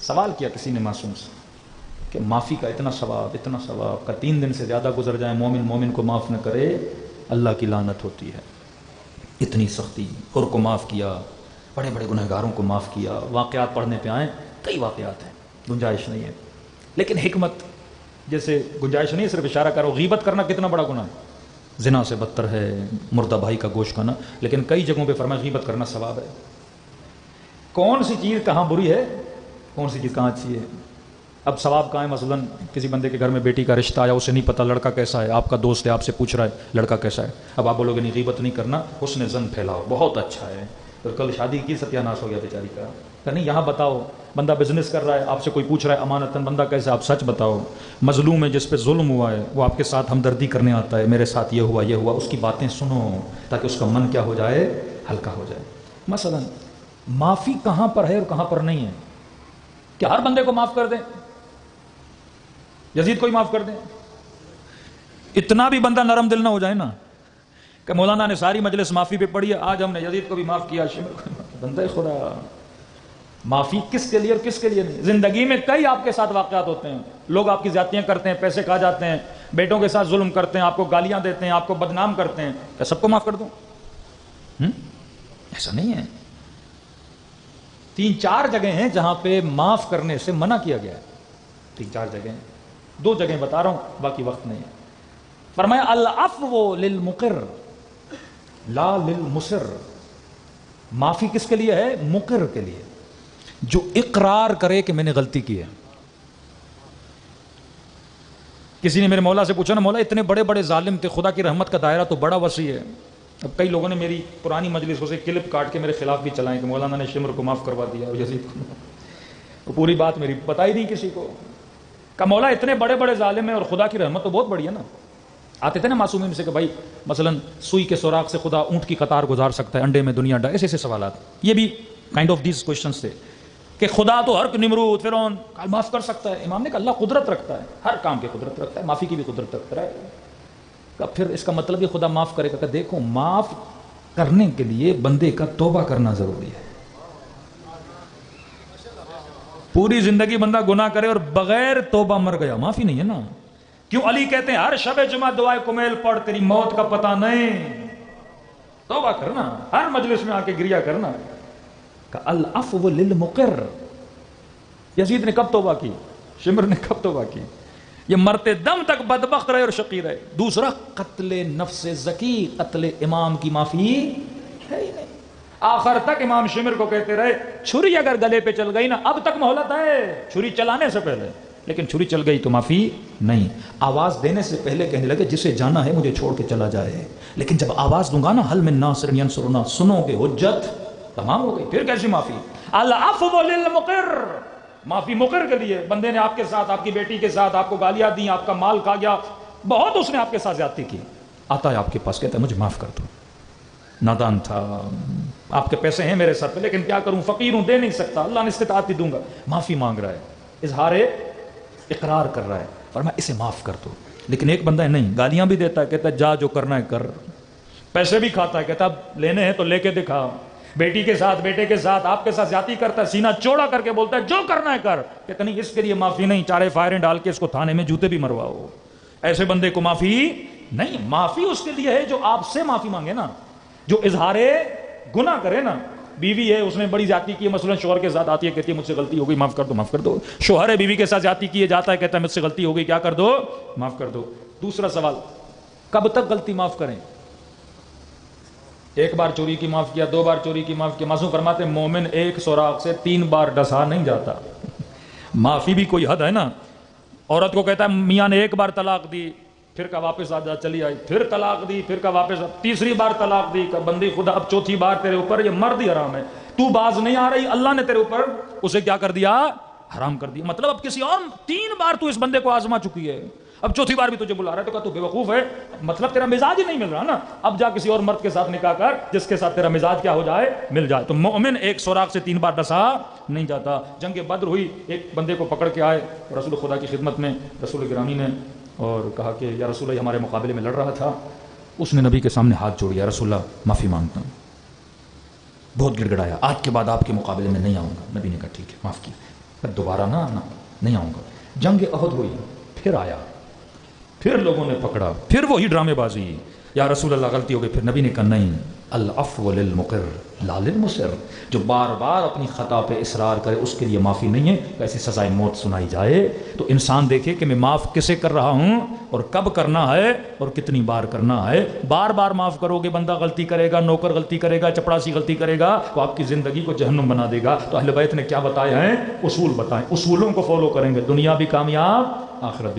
سوال کیا کسی نے معصوم سے کہ معافی کا اتنا ثواب کا 3 دن سے زیادہ گزر جائیں مومن کو معاف نہ کرے اللہ کی لعنت ہوتی ہے. اتنی سختی. حر کو معاف کیا, بڑے بڑے گنہگاروں کو معاف کیا. واقعات پڑھنے پہ آئیں, کئی واقعات ہیں, گنجائش نہیں ہے. لیکن حکمت جیسے گنجائش نہیں, صرف اشارہ کرو. غیبت کرنا کتنا بڑا گناہ ہے, زنا سے بدتر ہے مردہ بھائی کا گوشت کھانا. لیکن کئی جگہوں پہ فرمایا غیبت کرنا ثواب ہے. کون سی چیز کہاں بری ہے, کون سی چیز کہاں اچھی ہے. اب ثواب کہاں ہے؟ مثلا کسی بندے کے گھر میں بیٹی کا رشتہ آیا, اسے نہیں پتا لڑکا کیسا ہے, آپ کا دوست ہے, آپ سے پوچھ رہا ہے لڑکا کیسا ہے. اب آپ بولو گے نہیں غیبت نہیں کرنا, حسن ظن پھیلاؤ, بہت اچھا ہے. تو کل شادی کی ستیہ ناش ہو گیا بیچاری کا. کہ نہیں یہاں بتاؤ, بندہ بزنس کر رہا ہے, آپ سے کوئی پوچھ رہا ہے امانتاً بندہ کیسا, آپ سچ بتاؤ. مظلوم ہے جس پہ ظلم ہوا ہے, وہ آپ کے ساتھ ہمدردی کرنے آتا ہے, میرے ساتھ یہ ہوا, اس کی باتیں سنو تاکہ اس کا من کیا ہو جائے, ہلکا ہو جائے. مثلا معافی کہاں پر ہے اور کہاں پر نہیں ہے. کیا ہر بندے کو معاف کر دیں؟ یزید کو ہی معاف کر دیں؟ اتنا بھی بندہ نرم دل نہ ہو جائے نا کہ مولانا نے ساری مجلس معافی پہ پڑھی ہے, آج ہم نے یزید کو بھی معاف کیا. بندہ خدا, معافی کس کے لیے اور کس کے لیے نہیں. زندگی میں کئی آپ کے ساتھ واقعات ہوتے ہیں, لوگ آپ کی زیادتیاں کرتے ہیں, پیسے کھا جاتے ہیں, بیٹوں کے ساتھ ظلم کرتے ہیں, آپ کو گالیاں دیتے ہیں, آپ کو بدنام کرتے ہیں. کیا سب کو معاف کر دوں؟ ایسا نہیں ہے. 3-4 جگہیں ہیں جہاں پہ معاف کرنے سے منع کیا گیا ہے. 3-4 جگہیں, 2 جگہیں بتا رہا ہوں, باقی وقت نہیں ہے. فرمایا العفو للمقر لا للمصر. معافی کس کے لیے ہے؟ مقر کے لیے, جو اقرار کرے کہ میں نے غلطی کی ہے. کسی نے میرے مولا سے پوچھا نا, مولا اتنے بڑے بڑے ظالم تھے, خدا کی رحمت کا دائرہ تو بڑا وسیع ہے. اب کئی لوگوں نے میری پرانی مجلسوں سے کلپ کاٹ کے میرے خلاف بھی چلائیں کہ مولانا نے شمر کو معاف کروا دیا اور یزید کو. پوری بات میری بتائی نہیں کسی کو. کہ مولا اتنے بڑے بڑے ظالم ہیں اور خدا کی رحمت تو بہت بڑی ہے نا. آتے تھے نا معصومین سے کہ بھائی مثلا سوئی کے سوراخ سے خدا اونٹ کی قطار گزار سکتا ہے, انڈے میں دنیا ڈا, ایسے ایسے سوالات. یہ بھی کائنڈ آف دیز کوشچنس تھے کہ خدا تو ہر نمرود فرعون معاف کر سکتا ہے. امام نے کہا اللہ قدرت رکھتا ہے, ہر کام کی قدرت رکھتا ہے, معافی کی بھی قدرت رکھتا ہے. کہ پھر اس کا مطلب یہ خدا معاف کرے گا. کہ دیکھو معاف کرنے کے لیے بندے کا توبہ کرنا ضروری ہے. پوری زندگی بندہ گناہ کرے اور بغیر توبہ مر گیا, معافی نہیں ہے نا. کیوں علی کہتے ہیں ہر شب جمعہ دعائے کمیل پڑھ, تیری موت کا پتہ نہیں. توبہ کرنا, ہر مجلس میں آ کے گریا کرنا. کہ العفو للمقر. یزید نے کب توبہ کی, شمر نے کب توبہ کی؟ یہ مرتے دم تک بدبخت رہے اور شقی رہے. دوسرا قتل نفس زکی, قتل امام کی معافی ہے ہی نہیں. آخر تک امام شمر کو کہتے رہے چھری اگر گلے پہ چل گئی نا اب تک مہلت ہے, چھری چلانے سے پہلے. لیکن چھری چل گئی تو معافی نہیں. آواز دینے سے پہلے کہنے لگے جسے جانا ہے مجھے چھوڑ کے چلا جائے. لیکن جب آواز دوں گا نا حل من ناصر ینصرنا, سنو گے حجت تمام ہو گئی, پھر کیسی معافی؟ العفو للمقر. معافی مقر کے لیے. بندے نے آپ کے ساتھ, آپ کی بیٹی کے ساتھ آپ کو گالیاں دی, آپ کا مال کھا گیا, بہت اس نے آپ کے ساتھ زیادتی کی. آتا ہے آپ کے پاس, کہتا ہے مجھے معاف کر دو, نادان تھا, آپ کے پیسے ہیں میرے ساتھ پہ لیکن کیا کروں, فقیر ہوں, دے نہیں سکتا, اللہ نے استطاعت دوں گا. معافی مانگ رہا ہے, اظہار اقرار کر رہا ہے. فرمایا اسے معاف کر دو. لیکن ایک بندہ ہے نہیں, گالیاں بھی دیتا ہے, کہتا ہے جا جو کرنا ہے کر, پیسے بھی کھاتا ہے, کہتا ہے لینے ہیں تو لے کے دکھا, بیٹی کے ساتھ بیٹے کے ساتھ آپ کے ساتھ زیادتی کرتا ہے, سینہ چوڑا کر کے بولتا ہے جو کرنا ہے کر. کہتا نہیں اس کے لیے معافی نہیں, 4 فائریں ڈال کے اس کو تھانے میں جوتے بھی مرواؤ. ایسے بندے کو معافی نہیں. معافی اس کے لیے ہے جو آپ سے معافی مانگے نا, جو اظہار گناہ کرے نا. بیوی ہے, اس نے بڑی زیادتی کی ہے, مثلا شوہر کے ساتھ آتی ہے, کہتی ہے مجھ سے غلطی ہو گئی, معاف کر دو, معاف کر دو. شوہر ہے بیوی کے ساتھ زیادتی کی ہے, جاتا ہے, کہتا ہے مجھ سے غلطی ہو گئی, کیا کر دو, معاف کر دو. دوسرا سوال, کب تک غلطی معاف کریں؟ 1 بار چوری کی معاف کیا, 2 بار چوری کی معاف کیا. معصوم فرماتے ہیں مومن ایک سوراخ سے 3 بار ڈسا نہیں جاتا. معافی بھی کوئی حد ہے نا. عورت کو کہتا ہے میاں نے 1 بار طلاق دی, پھر کا واپس آ جا, چلی آئی, پھر طلاق دی, پھر کا واپس, 3ری بار طلاق دی. کہ بندی خدا اب 4تھی بار تیرے اوپر یہ مرد ہی حرام ہے, تو باز نہیں آ رہی, اللہ نے تیرے اوپر اسے کیا کر دیا, حرام کر دیا. مطلب اب کسی اور 3 بار تو اس بندے کو آزما چکی ہے, اب 4تھی بار بھی تجھے بلا رہا ہے, تو کہا تو بے وقوف ہے, مطلب تیرا مزاج ہی نہیں مل رہا نا, اب جا کسی اور مرد کے ساتھ نکاح کر جس کے ساتھ تیرا مزاج کیا ہو جائے, مل جائے. تو مومن ایک سوراخ سے 3 بار ڈسا نہیں جاتا. جنگ بدر ہوئی, ایک بندے کو پکڑ کے آئے رسول خدا کی خدمت میں, رسول گرامی نے, اور کہا کہ یا رسول اللہ ہمارے مقابلے میں لڑ رہا تھا. اس نے نبی کے سامنے ہاتھ جوڑ, یا رسول اللہ معافی مانگتا ہوں. بہت گڑ گڑایا, آج کے بعد آپ کے مقابلے میں نہیں آؤں گا. نبی نے کہا ٹھیک ہے, معاف کیا. پھر دوبارہ نہ آنا، نہیں آؤں گا۔ جنگ احد ہوئی، پھر آیا، پھر لوگوں نے پکڑا، پھر وہی ڈرامے بازی، یا رسول اللہ غلطی ہو گئی، پھر نبی نے کہا نہیں، العفو للمقر لا للمصر، جو بار بار اپنی خطا پہ اصرار کرے اس کے لیے معافی نہیں ہے، ایسی سزائے موت سنائی جائے۔ تو انسان دیکھے کہ میں معاف کسے کر رہا ہوں اور کب کرنا ہے اور کتنی بار کرنا ہے۔ بار بار معاف کرو گے، بندہ غلطی کرے گا، نوکر غلطی کرے گا، چپڑاسی غلطی کرے گا، تو آپ کی زندگی کو جہنم بنا دے گا۔ تو اہل بیت نے کیا بتایا ہے؟ اصول بتائیں، اصولوں کو فالو کریں گے، دنیا بھی کامیاب، آخرت بھی